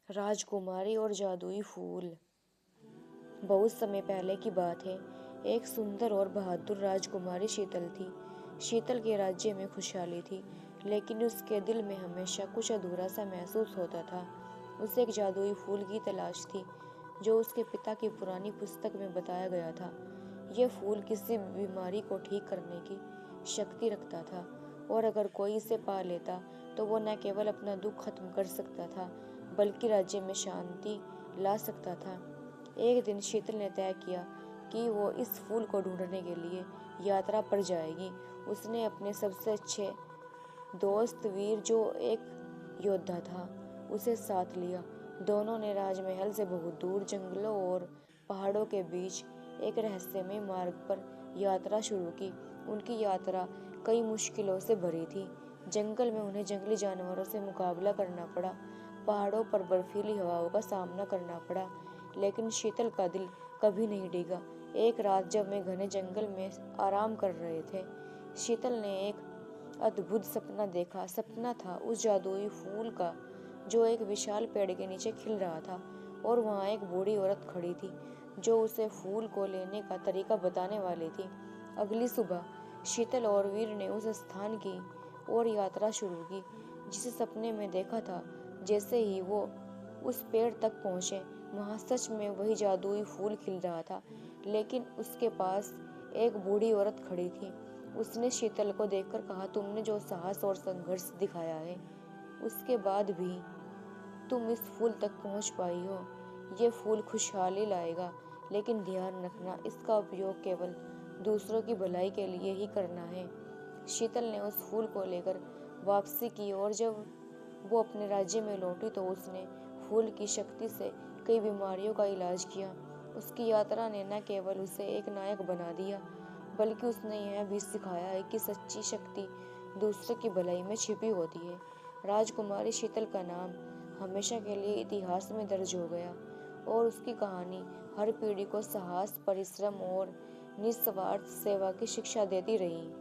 राजकुमारी और जादुई फूल। बहुत समय पहले की बात है। एक सुंदर और बहादुर राजकुमारी शीतल थी। शीतल के राज्य में खुशहाली थी, लेकिन उसके दिल में हमेशा कुछ अधूरा सा महसूस होता था। उसे एक जादुई फूल की तलाश थी, जो उसके पिता की पुरानी पुस्तक में बताया गया था। यह फूल किसी भी बीमारी को ठीक करने की शक्ति रखता था, और अगर कोई इसे पा लेता तो वो न केवल अपना दुख खत्म कर सकता था, बल्कि राज्य में शांति ला सकता था। एक दिन शीतल ने तय किया कि वो इस फूल को ढूंढने के लिए यात्रा पर जाएगी। उसने अपने सबसे अच्छे दोस्त वीर, जो एक योद्धा था, उसे साथ लिया। दोनों ने राजमहल से बहुत दूर जंगलों और पहाड़ों के बीच एक रहस्यमय मार्ग पर यात्रा शुरू की। उनकी यात्रा कई मुश्किलों से भरी थी। जंगल में उन्हें जंगली जानवरों से मुकाबला करना पड़ा, पहाड़ों पर बर्फीली हवाओं का सामना करना पड़ा, लेकिन शीतल का दिल कभी नहीं डिगा। एक रात जब वे घने जंगल में आराम कर रहे थे, शीतल ने एक अद्भुत सपना देखा। सपना था उस जादुई फूल का, जो एक विशाल पेड़ के नीचे खिल रहा था, और वहाँ एक बूढ़ी औरत खड़ी थी, जो उसे फूल को लेने का तरीका बताने वाली थी। अगली सुबह शीतल और वीर ने उस स्थान की ओर यात्रा शुरू की, जिसे सपने में देखा था। जैसे ही वो उस पेड़ तक पहुंचे, वहां सच में वही जादुई फूल खिल रहा था, लेकिन उसके पास एक बूढ़ी औरत खड़ी थी। उसने शीतल को देखकर कहा, तुमने जो साहस और संघर्ष दिखाया है, उसके बाद भी तुम इस फूल तक पहुंच पाई हो। ये फूल खुशहाली लाएगा, लेकिन ध्यान रखना, इसका उपयोग केवल दूसरों की भलाई के लिए ही करना है। शीतल ने उस फूल को लेकर वापसी की, और जब वो अपने राज्य में लौटी तो उसने फूल की शक्ति से कई बीमारियों का इलाज किया। उसकी यात्रा ने न केवल उसे एक नायक बना दिया, बल्कि उसने यह भी सिखाया है कि सच्ची शक्ति दूसरे की भलाई में छिपी होती है। राजकुमारी शीतल का नाम हमेशा के लिए इतिहास में दर्ज हो गया, और उसकी कहानी हर पीढ़ी को साहस, परिश्रम और निस्वार्थ सेवा की शिक्षा देती रही।